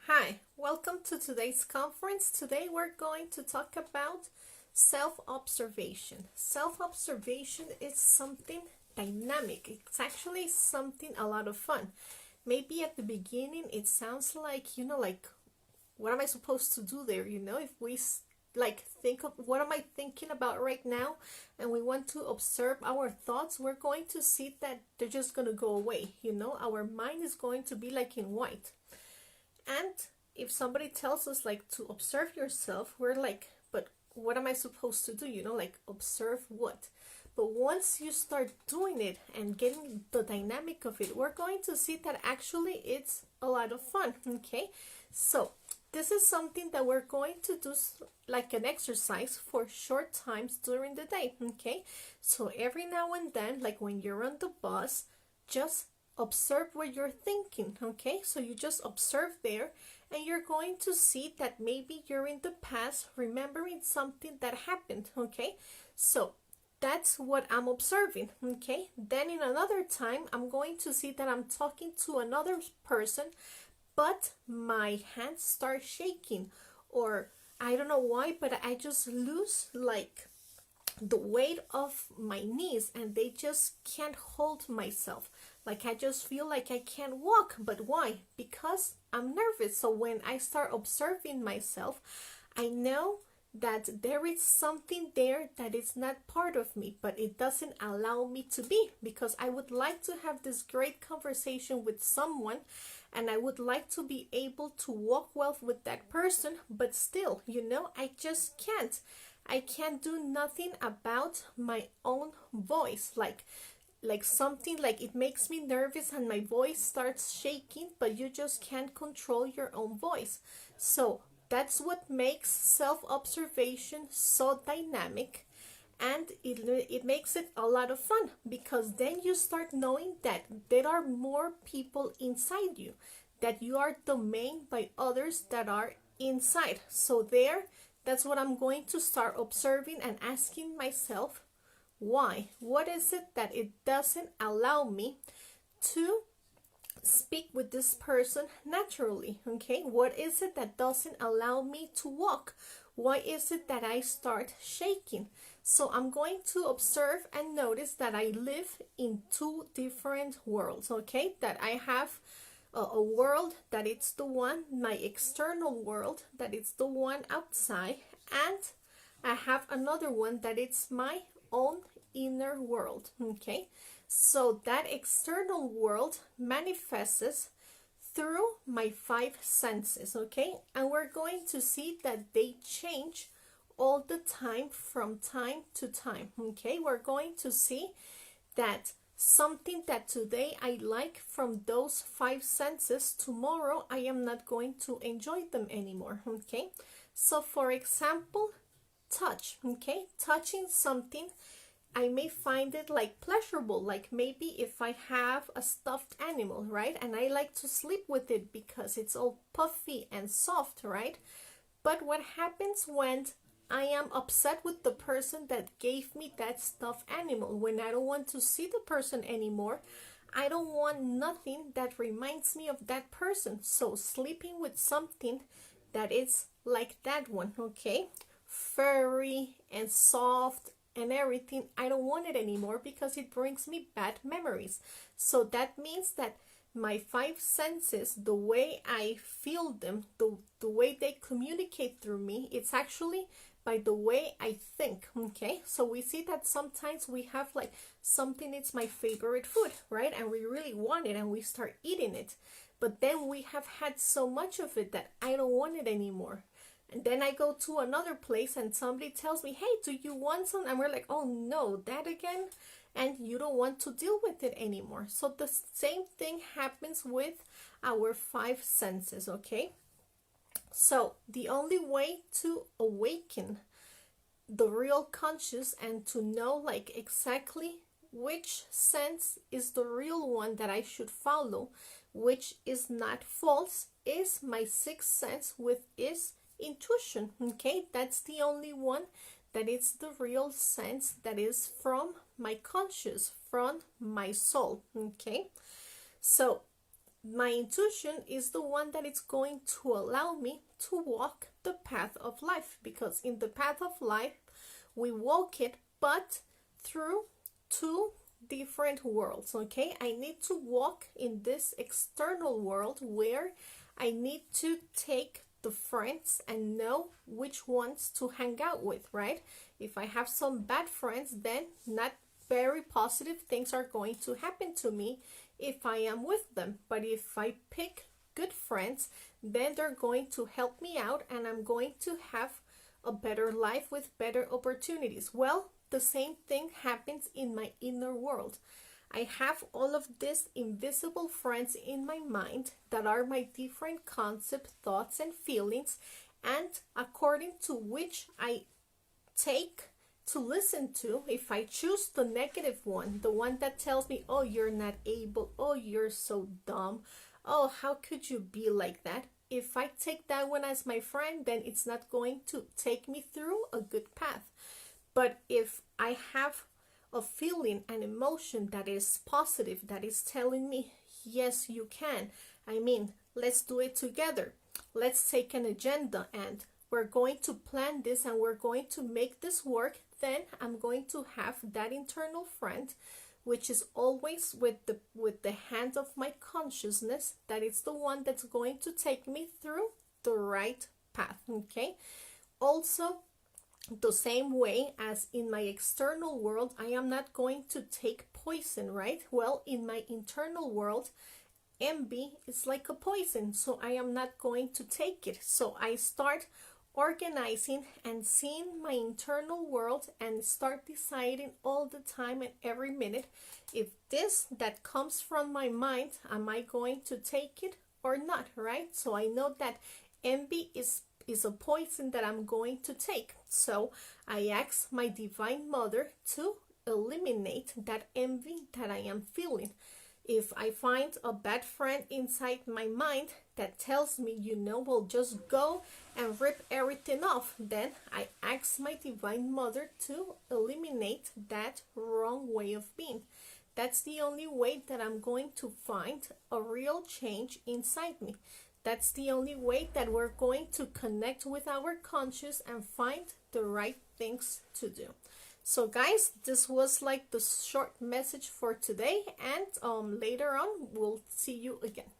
Hi, welcome to today's conference. Today we're going to talk about self-observation. Self-observation is something dynamic. It's actually something a lot of fun. Maybe at the beginning it sounds like, like what am I supposed to do there? If we like think of what am I thinking about right now and we want to observe our thoughts, we're going to see that they're just going to go away. Our mind is going to be like in white. And if somebody tells us like to observe yourself, we're like, but what am I supposed to do? Like observe what? But once you start doing it and getting the dynamic of it, we're going to see that actually it's a lot of fun. Okay, so this is something that we're going to do like an exercise for short times during the day. Okay, so every now and then, like when you're on the bus, just observe what you're thinking. Okay, so you just observe there and you're going to see that maybe you're in the past remembering something that happened. Okay, so that's what I'm observing. Okay, then in another time I'm going to see that I'm talking to another person, but my hands start shaking, or I don't know why, but I just lose like the weight of my knees and they just can't hold myself. Like I just feel like I can't walk. But why? Because I'm nervous. So when I start observing myself, I know that there is something there that is not part of me, but it doesn't allow me to be, because I would like to have this great conversation with someone and I would like to be able to walk well with that person, but still, I just can't. I can't do nothing about my own voice. Like something like it makes me nervous and my voice starts shaking, but you just can't control your own voice. So that's what makes self-observation so dynamic, and it makes it a lot of fun, because then you start knowing that there are more people inside you, that you are domained by others that are inside. So that's what I'm going to start observing and asking myself, why? What is it that it doesn't allow me to speak with this person naturally? Okay, what is it that doesn't allow me to walk? Why is it that I start shaking? So I'm going to observe and notice that I live in two different worlds. Okay, that I have a world that it's the one, my external world, that it's the one outside, and I have another one that it's my own inner world. Okay, so that external world manifests through my five senses. Okay, and we're going to see that they change all the time from time to time. Okay, we're going to see that something that today I like from those five senses, tomorrow I am not going to enjoy them anymore. Okay, so for example, touch. Okay, touching something, I may find it like pleasurable, like maybe if I have a stuffed animal, right, and I like to sleep with it because it's all puffy and soft, right? But what happens when I am upset with the person that gave me that stuffed animal? When I don't want to see the person anymore, I don't want nothing that reminds me of that person. So sleeping with something that is like that one, okay, furry and soft and everything, I don't want it anymore because it brings me bad memories. So that means that my five senses, the way I feel them, the way they communicate through me, it's actually by the way I think. Okay, so we see that sometimes we have like something, it's my favorite food, right, and we really want it and we start eating it, but then we have had so much of it that I don't want it anymore. And then I go to another place and somebody tells me, hey, do you want some? And we're like, oh no, that again? And you don't want to deal with it anymore. So the same thing happens with our five senses. Okay, so the only way to awaken the real conscious and to know like exactly which sense is the real one that I should follow, which is not false, is my sixth sense, with is intuition. Okay, that's the only one that is the real sense, that is from my conscious, from my soul. Okay, so my intuition is the one that is going to allow me to walk the path of life, because in the path of life we walk it, but through two different worlds. Okay, I need to walk in this external world where I need to take the friends and know which ones to hang out with, right? If I have some bad friends, then not very positive things are going to happen to me if I am with them. But if I pick good friends, then they're going to help me out and I'm going to have a better life with better opportunities. Well, the same thing happens in my inner world. I have all of these invisible friends in my mind that are my different concepts, thoughts, and feelings, and according to which I take to listen to, if I choose the negative one, the one that tells me, oh, you're not able, oh, you're so dumb, oh, how could you be like that? If I take that one as my friend, then it's not going to take me through a good path. But if I have a feeling, an emotion that is positive, that is telling me, yes, you can. I mean, let's do it together. Let's take an agenda and we're going to plan this and we're going to make this work. Then I'm going to have that internal friend, which is always with the hand of my consciousness, that it's the one that's going to take me through the right path. Okay. Also, the same way as in my external world, I am not going to take poison, right? Well, in my internal world, envy is like a poison, so I am not going to take it. So I start organizing and seeing my internal world and start deciding all the time and every minute, if this that comes from my mind, am I going to take it or not, right? So I know that envy is a poison that I'm going to take. So I ask my Divine Mother to eliminate that envy that I am feeling. If I find a bad friend inside my mind that tells me, well, just go and rip everything off, then I ask my Divine Mother to eliminate that wrong way of being. That's the only way that I'm going to find a real change inside me. That's the only way that we're going to connect with our conscious and find the right things to do. So guys, this was like the short message for today, and later on we'll see you again.